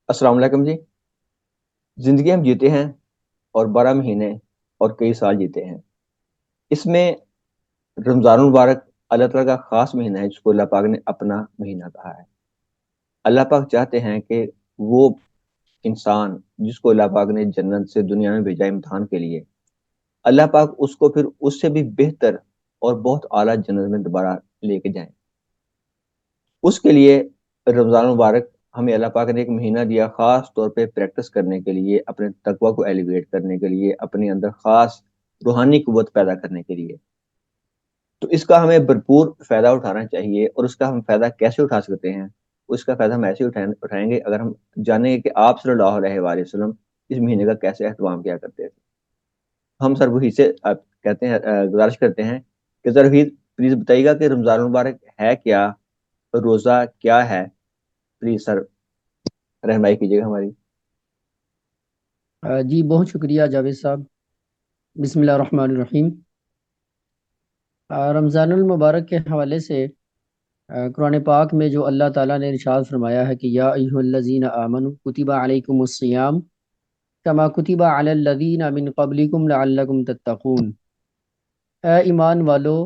السلام علیکم جی۔ زندگی ہم جیتے ہیں اور 12 مہینے اور کئی سال جیتے ہیں۔ اس میں رمضان المبارک اللہ تعالیٰ کا خاص مہینہ ہے جس کو اللہ پاک نے اپنا مہینہ کہا ہے۔ اللہ پاک چاہتے ہیں کہ وہ انسان جس کو اللہ پاک نے جنت سے دنیا میں بھیجا امتحان کے لیے، اللہ پاک اس کو پھر اس سے بھی بہتر اور بہت اعلیٰ جنت میں دوبارہ لے کے جائیں۔ اس کے لیے رمضان المبارک ہمیں اللہ پاک نے ایک مہینہ دیا خاص طور پہ پریکٹس کرنے کے لیے، اپنے تقوی کو ایلیویٹ کرنے کے لیے، اپنے اندر خاص روحانی قوت پیدا کرنے کے لیے۔ تو اس کا ہمیں بھرپور فائدہ اٹھانا چاہیے، اور اس کا ہم فائدہ کیسے اٹھا سکتے ہیں؟ اس کا فائدہ ہم ایسے اٹھائیں گے اگر ہم جانیں گے کہ آپ صلی اللہ علیہ وآلہ وسلم اس مہینے کا کیسے اہتمام کیا کرتے تھے۔ ہم سر وہی سے آپ کہتے ہیں گزارش کرتے ہیں کہ سر پلیز بتائیے گا کہ رمضان المبارک ہے کیا، روزہ کیا ہے؟ پلیز سر رہنمائی کیجیے گا ہماری۔ جی بہت شکریہ جاوید صاحب۔ بسم اللہ الرحمن الرحیم۔ رمضان المبارک کے حوالے سے قرآن پاک میں جو اللہ تعالیٰ نے ارشاد فرمایا ہے کہ یا ایھا الذین آمنوا کتب علیکم الصیام کما کتب علی الذین من قبلکم لعلکم تتقون۔ اے ایمان والو،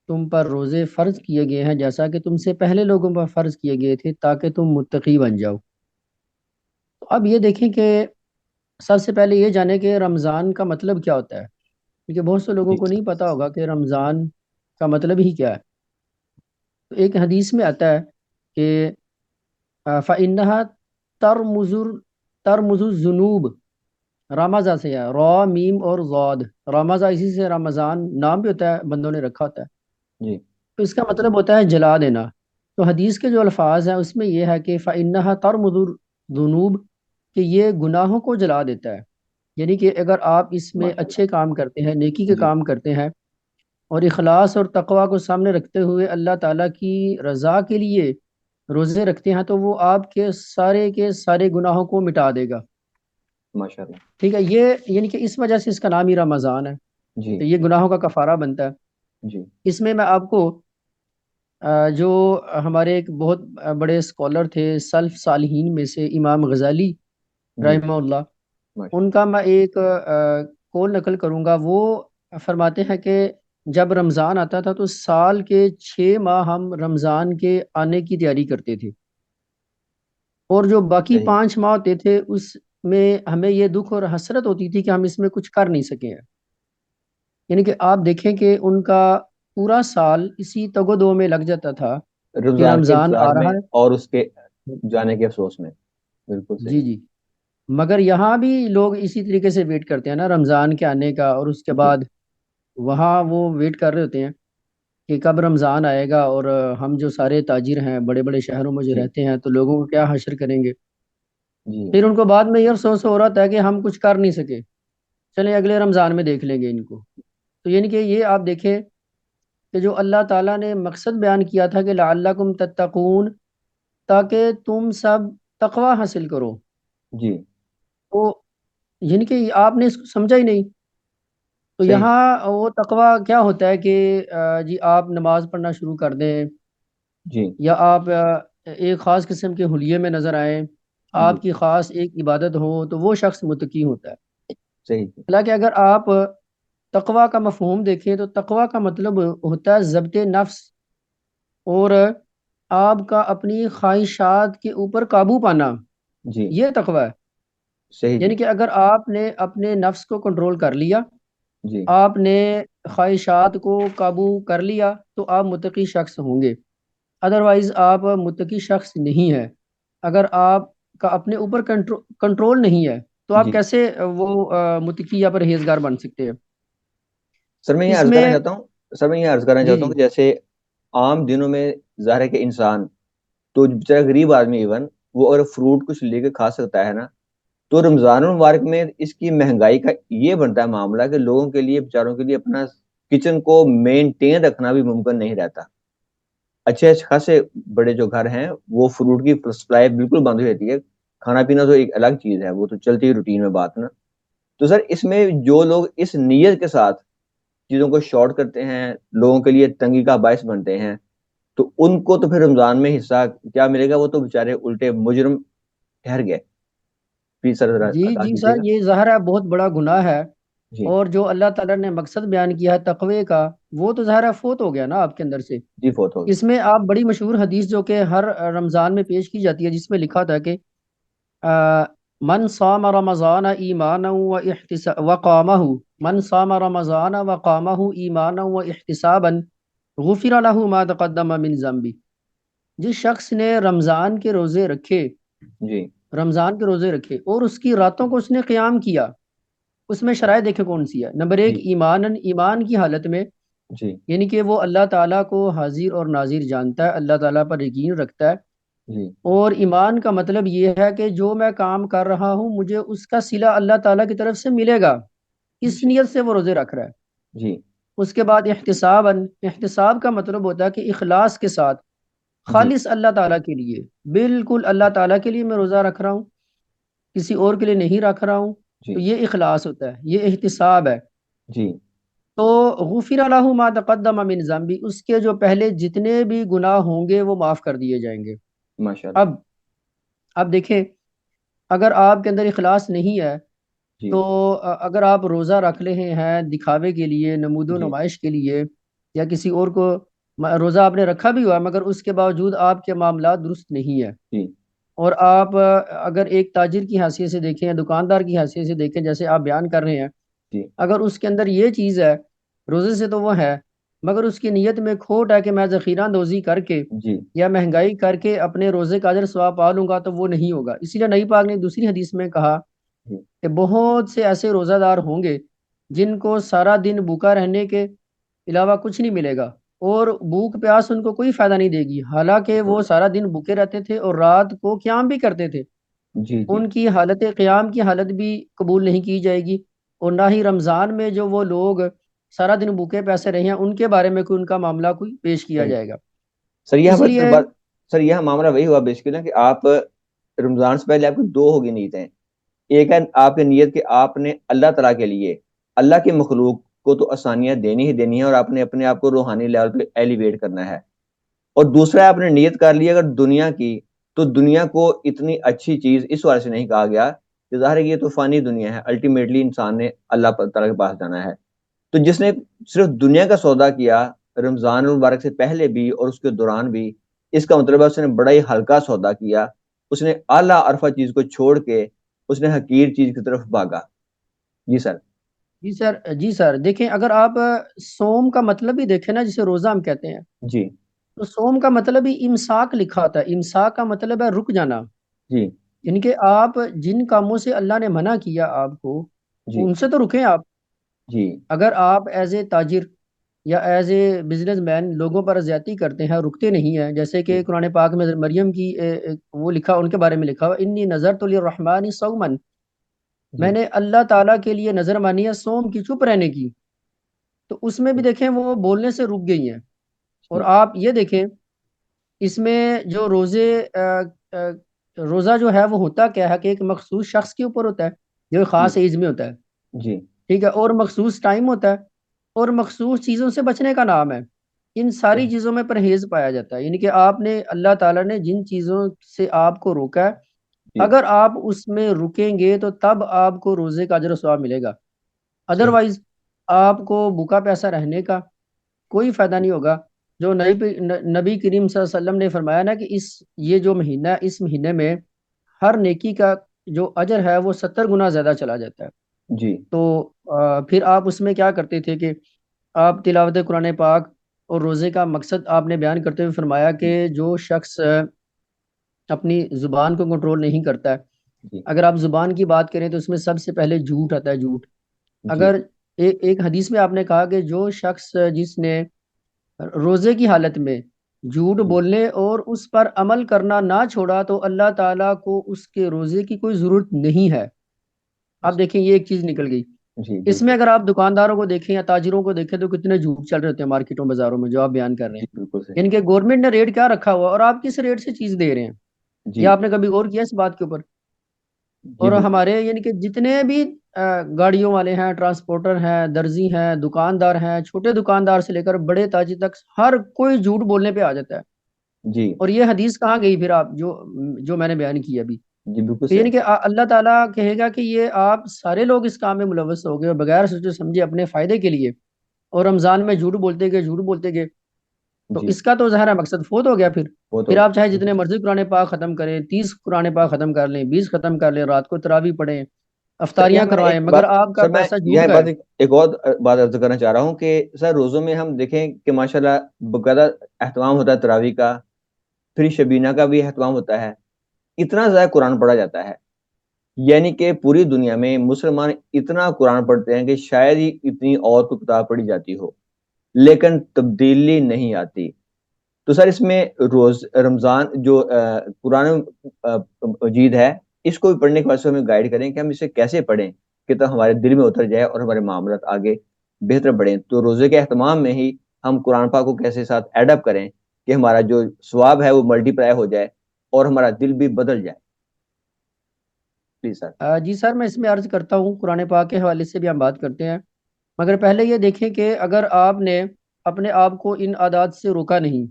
تم پر روزے فرض کیے گئے ہیں جیسا کہ تم سے پہلے لوگوں پر فرض کیے گئے تھے تاکہ تم متقی بن جاؤ۔ تو اب یہ دیکھیں کہ سب سے پہلے یہ جانیں کہ رمضان کا مطلب کیا ہوتا ہے، کیونکہ بہت سے لوگوں جی کو نہیں پتا ہوگا کہ رمضان کا مطلب ہی کیا ہے۔ تو ایک حدیث میں آتا ہے کہ فَإِنَّهَا تَرْمُزُ الذُّنُوبَ، رامزہ سے ہے، را میم اور ضاد، رامزہ اسی سے رمضان نام بھی ہوتا ہے، بندوں نے رکھا ہوتا ہے۔ جی تو اس کا مطلب ہوتا ہے جلا دینا۔ تو حدیث کے جو الفاظ ہیں اس میں یہ ہے کہ فَإِنَّهَا تَرْمُزُ الذُّنُوبَ، کہ یہ گناہوں کو جلا دیتا ہے۔ یعنی کہ اگر آپ اس میں ماشاء اچھے کام کرتے ہیں، نیکی کے اللہ۔ جی کام کرتے ہیں، اور اخلاص اور تقوی کو سامنے رکھتے ہوئے اللہ تعالیٰ کی رضا کے لیے روزے رکھتے ہیں، تو وہ آپ کے سارے گناہوں کو مٹا دے گا۔ ماشاء اللہ۔ ٹھیک ہے، یہ یعنی کہ اس وجہ سے اس کا نام ہی رمضان ہے، جی تو یہ گناہوں کا کفارہ بنتا ہے۔ جی اس میں آپ کو جو ہمارے ایک بہت بڑے اسکالر تھے سلف صالحین میں سے امام غزالی جی رحمہ اللہ، ماشاء ان کا میں ایک قول نقل کروں گا۔ وہ فرماتے ہیں کہ جب رمضان آتا تھا تو سال کے 6 ماہ ہم رمضان کے آنے کی تیاری کرتے تھے، اور جو باقی صحیح۔ 5 ماہ ہوتے تھے اس میں ہمیں یہ دکھ اور حسرت ہوتی تھی کہ ہم اس میں کچھ کر نہیں سکے ہیں۔ یعنی کہ آپ دیکھیں کہ ان کا پورا سال اسی تگ و دو میں لگ جاتا تھا کہ رمضان کے رمضان انتظار آ میں رہا اور اس کے ہے۔ جانے کے افسوس میں۔ بالکل جی صحیح۔ جی، مگر یہاں بھی لوگ اسی طریقے سے ویٹ کرتے ہیں نا رمضان کے آنے کا، اور اس کے جی بعد وہاں وہ ویٹ کر رہے ہوتے ہیں کہ کب رمضان آئے گا، اور ہم جو سارے تاجر ہیں بڑے بڑے شہروں میں جو جی رہتے ہیں تو لوگوں کو کیا حشر کریں گے۔ جی پھر ان کو بعد میں یہ افسوس ہو رہا تھا کہ ہم کچھ کر نہیں سکے، چلیں اگلے رمضان میں دیکھ لیں گے ان کو۔ تو یعنی کہ یہ آپ دیکھیں کہ جو اللہ تعالیٰ نے مقصد بیان کیا تھا کہ لعلکم تتقون، تاکہ تم سب تقوی حاصل کرو، جی تو یعنی کہ آپ نے اس کو سمجھا ہی نہیں۔ تو صحیح۔ یہاں وہ تقوی کیا ہوتا ہے کہ جی آپ نماز پڑھنا شروع کر دیں، جی یا آپ ایک خاص قسم کے حلیے میں نظر آئیں، جی آپ کی خاص ایک عبادت ہو، تو وہ شخص متقی ہوتا ہے۔ صحیح۔ حالانکہ اگر آپ تقوی کا مفہوم دیکھیں تو تقوی کا مطلب ہوتا ہے ضبط نفس، اور آپ کا اپنی خواہشات کے اوپر قابو پانا، جی یہ تقوی ہے۔ صحیح جی۔ یعنی کہ اگر آپ نے اپنے نفس کو کنٹرول کر لیا، جی آپ نے خواہشات کو قابو کر لیا، تو آپ متقی شخص ہوں گے۔ ادروائز آپ متقی شخص نہیں ہے۔ اگر آپ کا اپنے اوپر کنٹرول نہیں ہے تو آپ جی کیسے وہ متقی یا پرہیزگار بن سکتے ہیں؟ سر میں یہ اس عرض کرنا میں چاہتا ہوں سر میں یہ عرض کرنا جی چاہتا جی ہوں کہ جیسے عام دنوں میں ظاہر ہے کہ انسان تو بیچارہ غریب آدمی ایون وہ اگر فروٹ کچھ لے کے کھا سکتا ہے نا، تو رمضان المبارک میں اس کی مہنگائی کا یہ بنتا ہے معاملہ کہ لوگوں کے لیے بیچاروں کے لیے اپنا کچن کو مینٹین رکھنا بھی ممکن نہیں رہتا۔ اچھے خاصے بڑے جو گھر ہیں وہ فروٹ کی سپلائی بالکل بند ہو جاتی ہے۔ کھانا پینا تو ایک الگ چیز ہے، وہ تو چلتی ہی روٹین میں بات نا۔ تو سر اس میں جو لوگ اس نیت کے ساتھ چیزوں کو شارٹ کرتے ہیں، لوگوں کے لیے تنگی کا باعث بنتے ہیں، تو ان کو تو پھر رمضان میں حصہ کیا ملے گا؟ وہ تو بیچارے الٹے مجرم ٹھہر گئے. پلیز سر ذرا جی عطا جی کیجیے سر، گا. یہ ظاہر ہے بہت بڑا گناہ ہے، جی اور جو اللہ تعالیٰ نے مقصد بیان کیا ہے تقوی کا، وہ تو ظاہر ہے فوت ہو گیا نا آپ کے اندر سے. جی فوت ہو گیا. اس میں آپ بڑی مشہور حدیث جو کہ ہر رمضان میں پیش کی جاتی ہے، جس میں لکھا تھا کہ من صام رمضان ایمانا و وقامہ، من صام رمضان وقامہ ایمانا و احتسابا غفر له ما تقدم من ذنبی. جس شخص نے رمضان کے روزے رکھے، جی رمضان کے روزے رکھے اور اس کی راتوں کو اس نے قیام کیا، اس میں شرائط دیکھے کون سی ہے. نمبر ایک، جی ایمان کی حالت میں، جی یعنی کہ وہ اللہ تعالیٰ کو حاضر اور ناظر جانتا ہے، اللہ تعالیٰ پر یقین رکھتا ہے. جی اور ایمان کا مطلب یہ ہے کہ جو میں کام کر رہا ہوں مجھے اس کا صلہ اللہ تعالیٰ کی طرف سے ملے گا، اس جی نیت سے وہ روزے رکھ رہا ہے. جی اس کے بعد احتساب، احتساب کا مطلب ہوتا ہے کہ اخلاص کے ساتھ، جی خالص اللہ تعالیٰ کے لیے، بالکل اللہ تعالیٰ کے لیے میں روزہ رکھ رہا ہوں، کسی اور کے لیے نہیں رکھ رہا ہوں. تو جی یہ اخلاص ہوتا ہے، یہ احتساب ہے. جی تو غفر له ما تقدم من ذنبی، اس کے جو پہلے جتنے بھی گناہ ہوں گے وہ معاف کر دیے جائیں گے. ماشاء اللہ. اب دیکھیں، اگر آپ کے اندر اخلاص نہیں ہے جی تو اگر آپ روزہ رکھ رہے ہیں دکھاوے کے لیے، نمود و جی نمائش کے لیے، یا کسی اور کو روزہ آپ نے رکھا بھی ہوا ہے مگر اس کے باوجود آپ کے معاملات درست نہیں ہے، جی اور آپ اگر ایک تاجر کی حیثیت سے دیکھیں یا دکاندار کی حیثیت سے دیکھیں جیسے آپ بیان کر رہے ہیں، جی اگر اس کے اندر یہ چیز ہے، روزے سے تو وہ ہے مگر اس کی نیت میں کھوٹ ہے کہ میں ذخیرہ اندوزی کر کے جی یا مہنگائی کر کے اپنے روزے کا اجر ثواب پا لوں گا، تو وہ نہیں ہوگا. اسی لیے نبی پاک نے دوسری حدیث میں کہا جی کہ بہت سے ایسے روزہ دار ہوں گے جن کو سارا دن بھوکا رہنے کے علاوہ کچھ نہیں ملے گا، اور بھوک پیاس ان کو کوئی فائدہ نہیں دے گی، حالانکہ وہ سارا دن بھوکے رہتے تھے اور رات کو قیام بھی کرتے تھے. جی جی ان کی حالت قیام کی حالت بھی قبول نہیں کی جائے گی، اور نہ ہی رمضان میں جو وہ لوگ سارا دن بھوکے پیاسے رہے ہیں ان کے بارے میں کوئی ان کا معاملہ کوئی پیش کیا صحیح. جائے گا. سر اس یہاں پر لیے بات، سر یہاں معاملہ وہی ہوا بیسیکلی نا کہ آپ رمضان سے پہلے آپ کی دو ہوگی نیتیں. ایک ہے آپ کی نیت کہ آپ نے اللہ تعالیٰ کے لیے، اللہ کے مخلوق کو تو آسانیاں دینی ہی دینی ہے، اور آپ نے اپنے آپ کو روحانی لیول پہ ایلیویٹ کرنا ہے. اور دوسرا ہے آپ نے نیت کر لی اگر دنیا کی، تو دنیا کو اتنی اچھی چیز اس وجہ سے نہیں کہا گیا کہ ظاہر ہے کہ یہ تو فانی دنیا ہے، الٹیمیٹلی انسان نے اللہ تعالیٰ کے پاس جانا ہے. تو جس نے صرف دنیا کا سودا کیا رمضان المبارک سے پہلے بھی اور اس کے دوران بھی، اس کا مطلب ہے اس نے بڑا ہی ہلکا سودا کیا. اس نے اعلیٰ عرفہ چیز کو چھوڑ کے اس نے حقیر چیز کی طرف بھاگا. جی سر. جی سر، جی سر، دیکھیں اگر آپ صوم کا مطلب ہی دیکھیں نا، جسے روزہ ہم کہتے ہیں، جی تو صوم کا مطلب ہی امساک لکھا ہوتا ہے. امساک کا مطلب ہے رک جانا، جی یعنی کہ آپ جن کاموں سے اللہ نے منع کیا آپ کو جی ان سے تو رکیں آپ. جی اگر آپ ایز اے تاجر یا ایز اے بزنس مین لوگوں پر زیادتی کرتے ہیں، رکتے نہیں ہیں، جیسے جی کہ قرآن پاک میں مریم کی وہ لکھا، ان کے بارے میں لکھا ہوا انی نظرت للرحمن صوما، میں جی نے اللہ تعالیٰ کے لیے نظر مانی ہے صوم کی، چپ رہنے کی. تو اس میں بھی دیکھیں وہ بولنے سے رک گئی ہیں. اور جی آپ یہ دیکھیں اس میں جو روزے روزہ جو ہے وہ ہوتا کیا ہے کہ ایک مخصوص شخص کے اوپر ہوتا ہے جو ایک جی خاص ایج میں ہوتا ہے، جی ٹھیک ہے، اور مخصوص ٹائم ہوتا ہے، اور مخصوص چیزوں سے بچنے کا نام ہے. ان ساری چیزوں میں پرہیز پایا جاتا ہے، یعنی کہ آپ نے، اللہ تعالیٰ نے جن چیزوں سے آپ کو روکا ہے، جی اگر آپ اس میں رکیں گے تو تب آپ کو روزے کا اجر و ثواب ملے گا. صحیح. ادروائز آپ کو بھوکا پیاسا رہنے کا کوئی فائدہ نہیں ہوگا. جو نبی کریم صلی اللہ علیہ وسلم نے فرمایا نا کہ یہ جو مہینہ ہے، اس مہینے میں ہر نیکی کا جو اجر ہے وہ 70 گنا زیادہ چلا جاتا ہے. جی تو پھر آپ اس میں کیا کرتے تھے کہ آپ تلاوت قرآن پاک اور روزے کا مقصد آپ نے بیان کرتے ہوئے فرمایا کہ جو شخص اپنی زبان کو کنٹرول نہیں کرتا ہے، جی اگر آپ زبان کی بات کریں تو اس میں سب سے پہلے جھوٹ آتا ہے، جھوٹ. جی اگر ایک حدیث میں آپ نے کہا کہ جو شخص جس نے روزے کی حالت میں جھوٹ جی بولنے اور اس پر عمل کرنا نہ چھوڑا تو اللہ تعالیٰ کو اس کے روزے کی کوئی ضرورت نہیں ہے. آپ دیکھیں یہ ایک چیز نکل گئی. جی اس میں بالکل. اگر آپ دکانداروں کو دیکھیں یا تاجروں کو دیکھیں تو کتنے جھوٹ چل رہے ہوتے ہیں مارکیٹوں بازاروں میں جو آپ بیان کر رہے ہیں. جی بالکل صحیح. یعنی کہ گورنمنٹ نے ریٹ کیا رکھا ہوا اور آپ کس ریٹ سے چیز دے رہے ہیں، جی یا آپ نے کبھی غور کیا اس بات کے اوپر؟ جی اور بالکل. ہمارے یعنی کہ جتنے بھی گاڑیوں والے ہیں، ٹرانسپورٹر ہیں، درزی ہیں، دکاندار ہیں، چھوٹے دکاندار سے لے کر بڑے تاجر تک ہر کوئی جھوٹ بولنے پہ آ جاتا ہے. جی اور یہ حدیث کہاں گئی پھر آپ جو میں نے بیان کی ابھی؟ جی بالکل تو صحیح. یعنی کہ اللہ تعالیٰ کہے گا کہ یہ آپ سارے لوگ اس کام میں ملوث ہو گئے اور بغیر سوچے سمجھے اپنے فائدے کے لیے، اور رمضان میں جھوٹ بولتے گئے جھوٹ بولتے گئے، تو جی اس کا تو ظاہر ہے مقصد فوت ہو گیا پھر. وہ پھر تو آپ چاہے جتنے مرضی قرآن پاک ختم کریں، 30 قرآن پاک ختم کر لیں، 20 ختم کر لیں، رات کو تراویح پڑھیں، سر افطاریاں یہاں میں کروائیں، ایک مگر بات آپ کا سر میں پیسہ یہ جھوٹ کا بات ہے. ایک اور بات عرض کرنا چاہ رہا ہوں کہ سر روزوں میں ہم دیکھیں کہ ماشاءاللہ باقاعدہ اہتمام ہوتا ہے تراویح کا، پھر شبینہ کا بھی اہتمام ہوتا ہے، اتنا زیادہ قرآن پڑھا جاتا ہے. یعنی کہ پوری دنیا میں مسلمان اتنا قرآن پڑھتے ہیں کہ شاید ہی اتنی اور کوئی کتاب پڑھی جاتی ہو، لیکن تبدیلی نہیں آتی. تو سر اس میں رمضان جو قرآن مجید ہے، اس کو بھی پڑھنے کے واسطے ہمیں گائیڈ کریں کہ ہم اسے کیسے پڑھیں کہ تو ہمارے دل میں اتر جائے اور ہمارے معاملات آگے بہتر بڑھیں. تو روزے کے اہتمام میں ہی ہم قرآن پاک کو کیسے ساتھ ایڈ اپ کریں کہ ہمارا جو ثواب ہے وہ ملٹی پلائی ہو جائے اور ہمارا دل بھی بدل جائے. Please sir. جی سر، میں اس میں عرض کرتا ہوں، قرآن پاک کے حوالے سے بھی ہم بات کرتے ہیں، مگر پہلے یہ دیکھیں کہ اگر آپ نے اپنے آپ کو ان عادات سے روکا نہیں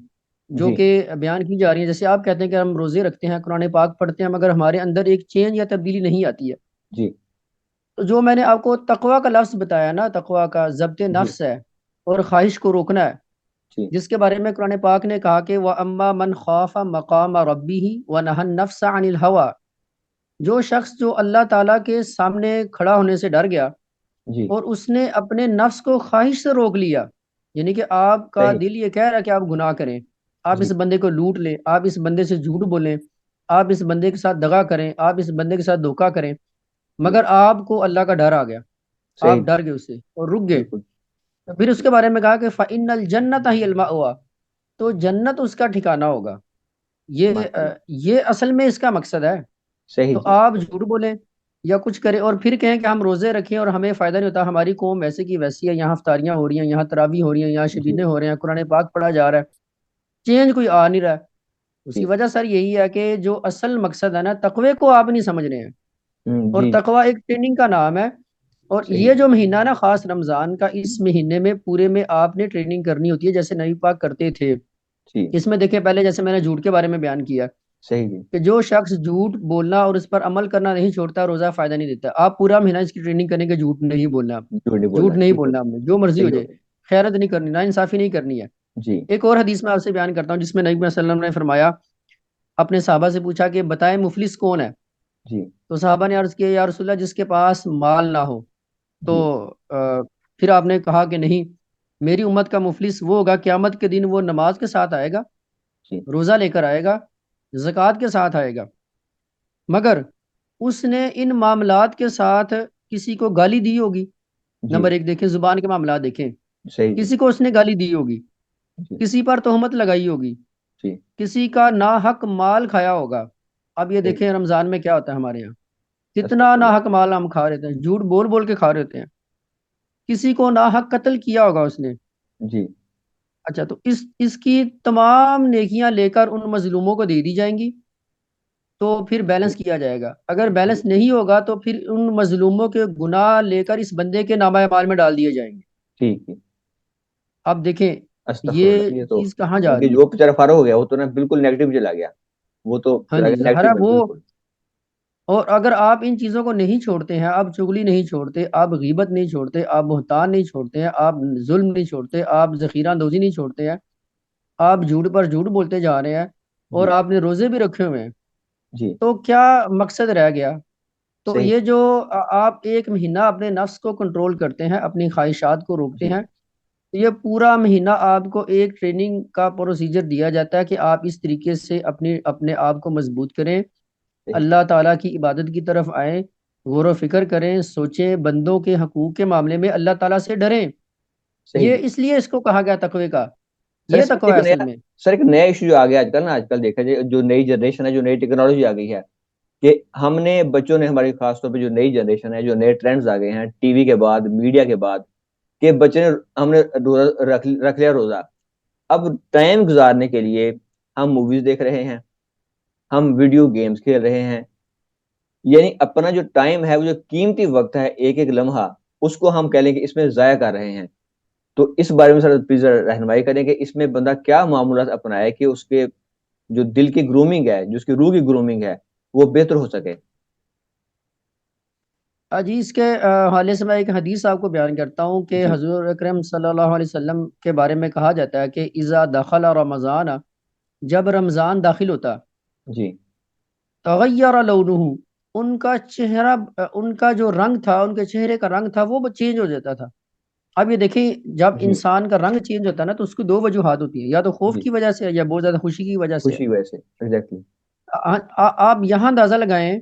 جو جی کہ بیان کی جا رہی ہیں، جیسے آپ کہتے ہیں کہ ہم روزے رکھتے ہیں، قرآن پاک پڑھتے ہیں، مگر ہمارے اندر ایک چینج یا تبدیلی نہیں آتی ہے، جی تو جو میں نے آپ کو تقوی کا لفظ بتایا نا، تقوی کا ضبط جی نفس ہے اور خواہش کو روکنا ہے، جی جس کے بارے میں قرآن پاک نے کہا کہ وَأَمَّا مَنْ خَافَ مَقَامَ رَبِّهِ وَنَهَى النَّفْسَ عَنِ الْهَوَىٰ، جو شخص جو اللہ تعالیٰ کے سامنے کھڑا ہونے سے ڈر گیا جی اور اس نے اپنے نفس کو خواہش سے روک لیا، یعنی کہ آپ کا صحیح. دل یہ کہہ رہا ہے کہ آپ گناہ کریں، آپ جی اس بندے کو لوٹ لیں، آپ اس بندے سے جھوٹ بولیں، آپ اس بندے کے ساتھ دغا کریں، آپ اس بندے کے ساتھ دھوکا کریں، جی مگر آپ کو اللہ کا ڈر آ گیا، آپ صحیح. ڈر گئے اس سے اور رک گئے. بالکل تو پھر اس کے بارے میں کہا کہ فَإِنَّ الْجَنَّةَ هِيَ الْمَأْوَىٰ، تو جنت اس کا ٹھکانہ ہوگا. ماشاء اللہ. یہ اصل میں اس کا مقصد ہے. صحیح تو جی. آپ جھوٹ بولیں یا کچھ کریں اور پھر کہیں کہ ہم روزے رکھیں اور ہمیں فائدہ نہیں ہوتا، ہماری قوم ویسے کی ویسی ہے، یہاں افطاریاں ہو رہی ہیں، یہاں تراویح ہو رہی ہیں، یہاں جی شبینے ہو رہے ہیں، قرآن پاک پڑھا جا رہا ہے، چینج کوئی آ نہیں رہا ہے. اس کی جی. وجہ سر یہی ہے کہ جو اصل مقصد ہے نا، تقوی کو آپ نہیں سمجھ رہے ہیں. اور جی تقوی ایک ٹریننگ کا نام ہے، اور صحیح. یہ جو مہینہ نا خاص رمضان کا، اس مہینے میں پورے میں آپ نے ٹریننگ کرنی ہوتی ہے جیسے نبی پاک کرتے تھے. جی اس میں دیکھیں، پہلے جیسے میں نے جھوٹ کے بارے میں بیان کیا صحیح جی. کہ جو شخص جھوٹ بولنا اور اس پر عمل کرنا نہیں چھوڑتا، روزہ فائدہ نہیں دیتا. آپ پورا مہینہ اس کی ٹریننگ کریں کہ جھوٹ نہیں بولنا، جھوٹ نہیں بولنا جھوٹ نہیں بالکل. بولنا، ہم نے جو مرضی ہو صحیح جائے، گیا. خیانت نہیں کرنی، نا انصافی نہیں کرنی ہے. جی ایک اور حدیث میں آپ سے بیان کرتا ہوں جس میں نبی صلی اللہ علیہ وسلم نے فرمایا، اپنے صحابہ سے پوچھا کہ بتائیں مفلس کون ہے؟ جی تو صحابہ نے عرض کیا یا رسول اللہ جس کے پاس مال نہ ہو. تو جی پھر آپ نے کہا کہ نہیں، میری امت کا مفلس وہ ہوگا قیامت کے دن وہ نماز کے ساتھ آئے گا، جی روزہ لے کر آئے گا، زکوٰۃ کے ساتھ آئے گا، مگر اس نے ان معاملات کے ساتھ کسی کو گالی دی ہوگی. جی نمبر ایک دیکھیں، زبان کے معاملات دیکھیں، صحیح جی. کسی کو اس نے گالی دی ہوگی، جی کسی پر تہمت لگائی ہوگی، جی کسی کا ناحق مال کھایا ہوگا. اب یہ صحیح. دیکھیں رمضان میں کیا ہوتا ہے ہمارے یہاں، کتنا استغفر اللہ. ناحق مال ہم کھا رہے ہیں، جھوٹ بول بول کے کھا رہے ہوتے ہیں. کسی کو ناحق قتل کیا ہوگا اس نے. جی اچھا، تو اس کی تمام نیکیاں لے کر ان مظلوموں کو دے دی جائیں گی، تو پھر جی بیلنس کیا جائے گا. اگر جی بیلنس نہیں ہوگا تو پھر ان مظلوموں کے گناہ لے کر اس بندے کے نامہ اعمال میں ڈال دیے جائیں گے. ٹھیک ٹھیک. اب دیکھیں استغفر یہ اللہ. یہ تو چیز کہاں جا بلکہ رہی ہے. جو بیچارہ فارغ ہو گیا وہ تو نا بالکل نیگیٹو چلا گیا، وہ تو ہاں چلا جی، گیا ظاہر ہے نیگیٹو میں وہ. بالکل. اور اگر آپ ان چیزوں کو نہیں چھوڑتے ہیں، آپ چغلی نہیں چھوڑتے، آپ غیبت نہیں چھوڑتے، آپ بہتان نہیں چھوڑتے ہیں، آپ ظلم نہیں چھوڑتے، آپ ذخیرہ اندوزی نہیں چھوڑتے ہیں، آپ جھوٹ پر جھوٹ بولتے جا رہے ہیں، اور جی آپ نے روزے بھی رکھے ہوئے ہیں، جی تو کیا مقصد رہ گیا؟ تو صحیح. یہ جو آپ ایک مہینہ اپنے نفس کو کنٹرول کرتے ہیں، اپنی خواہشات کو روکتے جی ہیں، تو یہ پورا مہینہ آپ کو ایک ٹریننگ کا پروسیجر دیا جاتا ہے کہ آپ اس طریقے سے اپنے آپ کو مضبوط کریں، صحیح اللہ تعالیٰ کی عبادت کی طرف آئیں، غور و فکر کریں، سوچیں، بندوں کے حقوق کے معاملے میں اللہ تعالیٰ سے ڈریں. صحیح یہ جی. اس لیے اس کو کہا گیا تقوی کا، سر یہ اس میں تقوی ایک ہے اصل نیا میں. سر ایک نیا ایشو جو آ گیا آج کل نا، آج کل دیکھا جائے جو نئی جنریشن ہے، جو نئی ٹیکنالوجی آ گئی ہے، کہ ہم نے بچوں نے، ہماری خاص طور پہ جو نئی جنریشن ہے، جو نئے ٹرینڈز آ گئے ہیں ٹی وی کے بعد، میڈیا کے بعد، کہ بچے نے ہم نے رکھ لیا روزہ. اب ٹائم گزارنے کے لیے ہم موویز دیکھ رہے ہیں، ہم ویڈیو گیمز کھیل رہے ہیں. یعنی اپنا جو ٹائم ہے، وہ جو قیمتی وقت ہے، ایک ایک لمحہ، اس کو ہم کہہ لیں کہ اس میں ضائع کر رہے ہیں. تو اس بارے میں سر پلیز رہنمائی کریں کہ اس میں بندہ کیا معمولات اپنائے کہ اس کے جو دل کی گرومنگ ہے، جو اس کی روح کی گرومنگ ہے، وہ بہتر ہو سکے. جی اس کے حوالے سے میں ایک حدیث آپ کو بیان کرتا ہوں کہ جی حضور اکرم صلی اللہ علیہ وسلم کے بارے میں کہا جاتا ہے کہ اذا دخل رمضان، جب رمضان داخل ہوتا، جی تغیر لونہ، ان کا چہرہ، ان کا جو رنگ تھا، ان کے چہرے کا رنگ تھا وہ چینج ہو جاتا تھا. اب یہ دیکھیں، جب جی انسان کا رنگ چینج ہوتا ہے نا تو اس کی دو وجوہات ہوتی ہیں، یا تو خوف جی کی وجہ سے ہے یا بہت زیادہ خوشی کی وجہ سے ہے. خوشی ویسے ایگزیکٹلی. آپ یہاں اندازہ لگائیں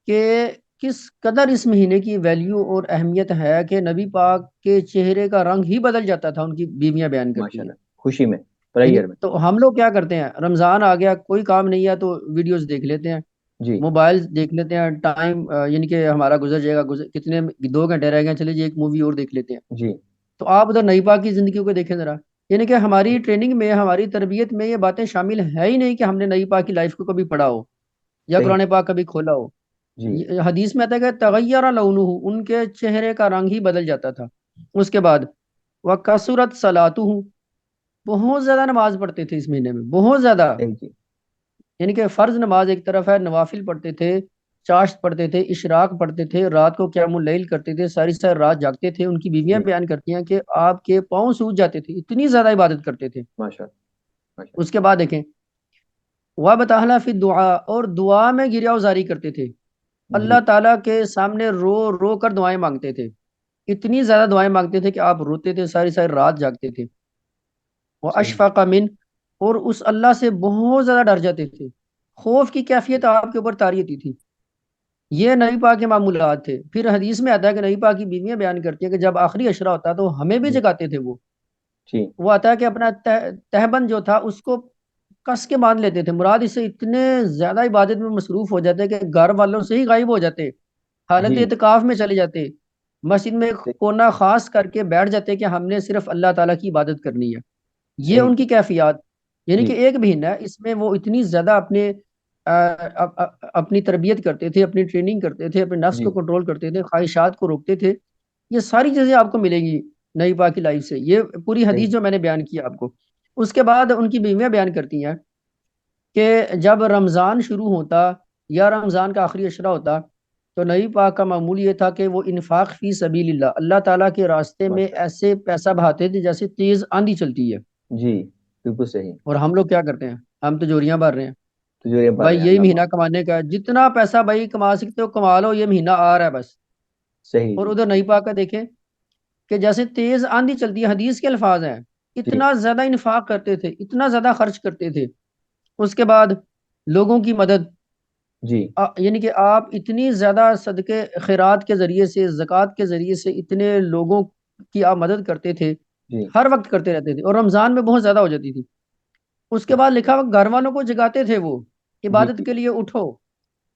کہ کس قدر اس مہینے کی ویلیو اور اہمیت ہے کہ نبی پاک کے چہرے کا رنگ ہی بدل جاتا تھا، ان کی بیویاں بیان ماشاء کرتی ہیں. اللہ خوشی میں یعنی پریئر میں. تو ہم لوگ کیا کرتے ہیں، رمضان آ گیا، کوئی کام نہیں ہے تو ویڈیوز دیکھ لیتے ہیں، جی موبائل دیکھ لیتے ہیں، ٹائم یعنی کہ ہمارا گزر جائے گا، کتنے 2 گھنٹے رہ گئے، چلے جی ایک مووی اور دیکھ لیتے ہیں. جی تو آپ ادھر نئی پاک کی زندگی کو دیکھیں ذرا. یعنی کہ ہماری ٹریننگ میں، ہماری تربیت میں یہ باتیں شامل ہے ہی نہیں کہ ہم نے نئی پاک کی لائف کو کبھی پڑھا ہو یا صحیح. قرآن پاک کبھی کھولا ہو. جی یہ حدیث میں آتا ہے کہ تغیر لونہ، ان کے چہرے کا رنگ ہی بدل جاتا تھا. اس کے بعد وکثرت صلاتہ، بہت زیادہ نماز پڑھتے تھے اس مہینے میں، بہت زیادہ. صحیح. جی یعنی کہ فرض نماز ایک طرف ہے، نوافل پڑھتے تھے، چاشت پڑھتے تھے، اشراق پڑھتے تھے، رات کو قیام اللیل کرتے تھے، ساری ساری رات جاگتے تھے. ان کی بیویاں جی بیان کرتی ہیں کہ آپ کے پاؤں سوج جاتے تھے، اتنی زیادہ عبادت کرتے تھے. ماشاء اللہ ماشاء اس کے بعد دیکھیں وَبَتَحْلَ فِي الدُّعَاء، اور دعا میں گریہ وزاری کرتے تھے، اللہ. اللہ جی تعالیٰ کے سامنے رو رو کر دعائیں مانگتے تھے. اتنی زیادہ دعائیں مانگتے تھے کہ آپ روتے تھے، ساری ساری رات جاگتے تھے. وہ صحیح. اشفاق من، اور اس اللہ سے بہت زیادہ ڈر جاتے تھے، خوف کی کیفیت آپ کے اوپر طاری ہوتی تھی. یہ نبی پاک کے معمولات تھے. پھر حدیث میں آتا ہے کہ نبی پاک کی بیویاں بیان کرتی ہیں کہ جب آخری عشرہ ہوتا تو ہمیں بھی جی جگاتے تھے. جی وہ آتا ہے کہ اپنا تہبند جو تھا اس کو کس کے باندھ لیتے تھے. مراد اس سے اتنے زیادہ عبادت میں مصروف ہو جاتے کہ گھر والوں سے ہی غائب ہو جاتے، حالت جی اعتکاف میں چلے جاتے، مسجد میں صحیح کونا خاص کر کے بیٹھ جاتے کہ ہم نے صرف اللہ تعالیٰ کی عبادت کرنی ہے. یہ صحیح. ان کی کیفیات. یعنی کہ جی ایک مہینہ ہے، اس میں وہ اتنی زیادہ اپنی تربیت کرتے تھے، اپنی ٹریننگ کرتے تھے، اپنے نفس جی کو کنٹرول کرتے تھے، خواہشات کو روکتے تھے. یہ ساری چیزیں آپ کو ملیں گی نئی پاک کی لائف سے. یہ پوری حدیث صحیح. جو میں نے بیان کی آپ کو. اس کے بعد ان کی بیویاں بیان کرتی ہیں کہ جب رمضان شروع ہوتا یا رمضان کا آخری عشرہ ہوتا تو نبی پاک کا معمول یہ تھا کہ وہ انفاق فی سبیل اللہ، اللہ تعالیٰ کے راستے میں ماشاء ایسے پیسہ بہاتے تھے جیسے تیز آندھی چلتی ہے. اللہ. جی بالکل صحیح. اور ہم لوگ کیا کرتے ہیں، ہم تو جوریاں بھر رہے ہیں. تو جو یہ پڑھ رہے بھائی ہیں یہی اللہ مہینہ پاک. کمانے کا ہے، جتنا پیسہ بھائی کما سکتے ہو کما لو، یہ مہینہ آ رہا ہے بس. صحیح. اور جی ادھر نبی پاک کا دیکھیں کہ جیسے تیز آندھی چلتی ہے، حدیث کے الفاظ ہیں، جی اتنا زیادہ انفاق کرتے تھے، اتنا زیادہ خرچ کرتے تھے. اس کے بعد لوگوں کی مدد، جی یعنی کہ آپ اتنی زیادہ صدقے خیرات کے ذریعے سے، زکوٰۃ کے ذریعے سے اتنے لوگوں کی آپ مدد کرتے تھے، جی ہر وقت کرتے رہتے تھے، اور رمضان میں بہت زیادہ ہو جاتی تھی. اس کے بعد لکھا ہوا گھر والوں کو جگاتے تھے وہ، جی عبادت جی کے لیے اٹھو،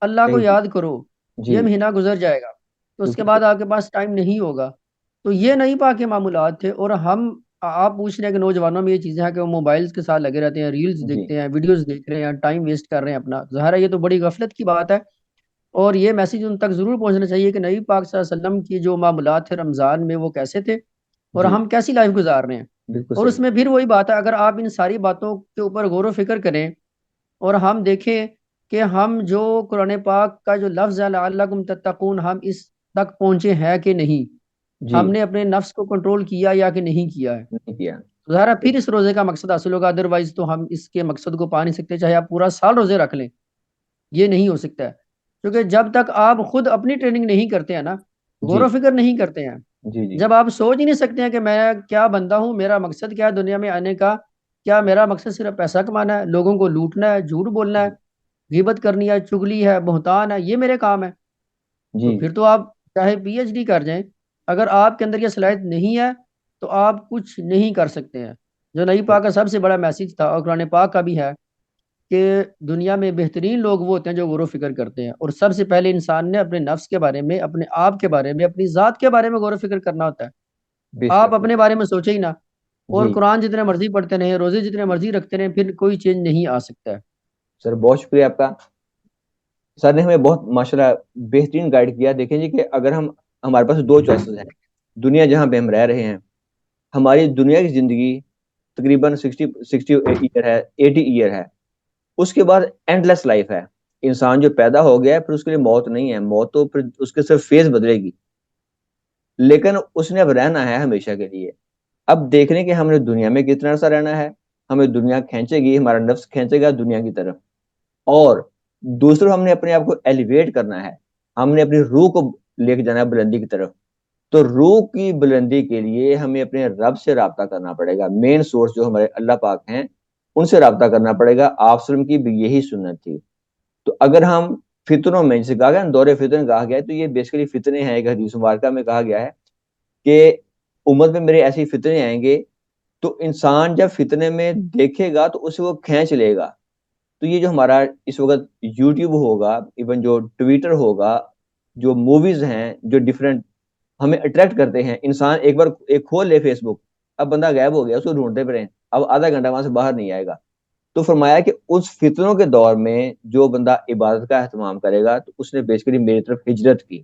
اللہ کو صحیح. جی یاد کرو، جی یہ مہینہ گزر جائے گا. تو اس کے بالکل بعد صحیح. آپ کے پاس ٹائم نہیں ہوگا. تو یہ نہیں پاک کے معمولات تھے. اور آپ پوچھ رہے ہیں کہ نوجوانوں میں یہ چیزیں ہیں کہ وہ موبائلز کے ساتھ لگے رہتے ہیں، ریلز جی دیکھتے ہیں، ویڈیوز دیکھ رہے ہیں، ٹائم ویسٹ کر رہے ہیں اپنا. ظاہر ہے یہ تو بڑی غفلت کی بات ہے. اور یہ میسیج ان تک ضرور پہنچنا چاہیے کہ نبی پاک صلی اللہ علیہ وسلم کی جو معاملات تھے رمضان میں وہ کیسے تھے اور جی ہم کیسی لائف گزار رہے ہیں. بالکل اور اس صحیح. میں پھر وہی بات ہے، اگر آپ ان ساری باتوں کے اوپر غور و فکر کریں اور ہم دیکھیں کہ ہم جو قرآن پاک کا جو لفظ ہے لعلکم تتقون، ہم اس تک پہنچے ہیں کہ نہیں، جی ہم نے اپنے نفس کو کنٹرول کیا یا کہ نہیں کیا ہے. نہیں کیا. ظاہر ہے صحیح. پھر اس روزے کا مقصد حاصل ہوگا، ادروائز تو ہم اس کے مقصد کو پا نہیں سکتے، چاہے آپ پورا سال روزے رکھ لیں، یہ نہیں ہو سکتا ہے. کیونکہ جب تک آپ خود اپنی ٹریننگ نہیں کرتے ہیں نا، غور جی و فکر نہیں کرتے ہیں، جی جی جب آپ سوچ ہی نہیں سکتے ہیں کہ میں کیا بندہ ہوں، میرا مقصد کیا ہے دنیا میں آنے کا، کیا میرا مقصد صرف پیسہ کمانا ہے، لوگوں کو لوٹنا ہے، جھوٹ بولنا ہے، جی غیبت کرنی ہے، چگلی ہے، بہتان ہے، یہ میرے کام ہے. تو جی پھر تو آپ چاہے پی ایچ ڈی کر جائیں، اگر آپ کے اندر یہ صلاحیت نہیں ہے تو آپ کچھ نہیں کر سکتے ہیں. جو نبی پاک کا سب سے بڑا میسیج تھا، اور قرآن پاک کا بھی ہے، کہ دنیا میں بہترین لوگ وہ ہوتے ہیں جو غور و فکر کرتے ہیں. اور سب سے پہلے انسان نے اپنے نفس کے بارے میں، اپنے آپ کے بارے میں، اپنی ذات کے بارے میں غور و فکر کرنا ہوتا ہے. بے آپ شک بے اپنے شک. بارے میں سوچیں ہی نا. اور جی قرآن جتنے مرضی پڑھتے رہیں، روزے جتنے مرضی رکھتے رہیں، پھر کوئی چینج نہیں آ سکتا ہے. سر بہت شکریہ آپ کا. سر نے ہمیں بہت ماشاء اللہ بہترین گائیڈ کیا. دیکھیں جی کہ اگر ہمارے پاس دو چوائسیز ہیں، دنیا جہاں پہ ہم رہ رہے ہیں، ہماری دنیا کی زندگی تقریباً 60 ایئر ہے، 80 ایئر ہے. اس کے بعد اینڈ لیس لائف ہے. انسان جو پیدا ہو گیا ہے پھر اس کے لیے موت نہیں ہے، موت تو پھر اس کے صرف فیز بدلے گی، لیکن اس نے اب رہنا ہے ہمیشہ کے لیے۔ اب دیکھنے کہ ہم نے دنیا میں کتنا عرصہ رہنا ہے، ہمیں دنیا کھینچے گی، ہمارا نفس کھینچے گا دنیا کی طرف، اور دوسروں ہم نے اپنے آپ کو ایلیویٹ کرنا ہے، ہم نے اپنی روح کو لے کے جانا ہے بلندی کی طرف۔ تو روح کی بلندی کے لیے ہمیں اپنے رب سے رابطہ کرنا پڑے گا، مین سورس جو ہمارے اللہ پاک ہیں ان سے رابطہ کرنا پڑے گا۔ آپ وسلم کی بھی یہی سنت تھی۔ تو اگر ہم فتنوں میں، جسے کہا گیا نا دور فتن کہا گیا ہے، تو یہ بیسیکلی فتنے ہیں۔ ایک حدیث مبارکہ میں کہا گیا ہے کہ امت میں میرے ایسی فتنے آئیں گے، تو انسان جب فتنے میں دیکھے گا تو اسے وہ کھینچ لے گا۔ تو یہ جو ہمارا اس وقت یوٹیوب ہوگا، ایون جو ٹویٹر ہوگا، جو موویز ہیں جو ڈفرینٹ ہمیں اٹریکٹ کرتے ہیں، انسان ایک بار ایک کھول لے فیس بک، اب بندہ غائب ہو گیا، اس کو ڈھونڈتے پھریں، اب آدھا گھنٹہ وہاں سے باہر نہیں آئے گا۔ تو فرمایا کہ اس فتنوں کے دور میں جو بندہ عبادت کا اہتمام کرے گا تو اس نے بیسیکلی میری طرف ہجرت کی۔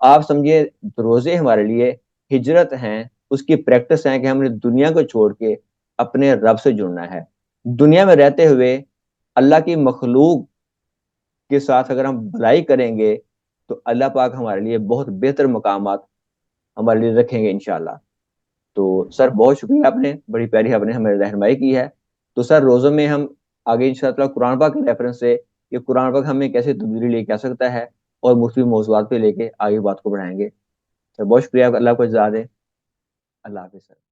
آپ سمجھے روزے ہمارے لیے ہجرت ہیں، اس کی پریکٹس ہے کہ ہم نے دنیا کو چھوڑ کے اپنے رب سے جڑنا ہے۔ دنیا میں رہتے ہوئے اللہ کی مخلوق کے ساتھ اگر ہم بھلائی کریں گے تو اللہ پاک ہمارے لیے بہت بہتر مقامات ہمارے لیے رکھیں گے انشاءاللہ۔ تو سر بہت شکریہ، آپ نے بڑی پیاری آپ نے ہمیں رہنمائی کی ہے۔ تو سر روزوں میں ہم آگے انشاءاللہ قرآن پاک کے ریفرنس سے کہ قرآن پاک ہمیں کیسے تبدیلی لے کے آ سکتا ہے اور مختلف موضوعات پہ لے کے آگے بات کو بڑھائیں گے۔ سر بہت شکریہ، اللہ کو جزا دے۔ اللہ حافظ سر۔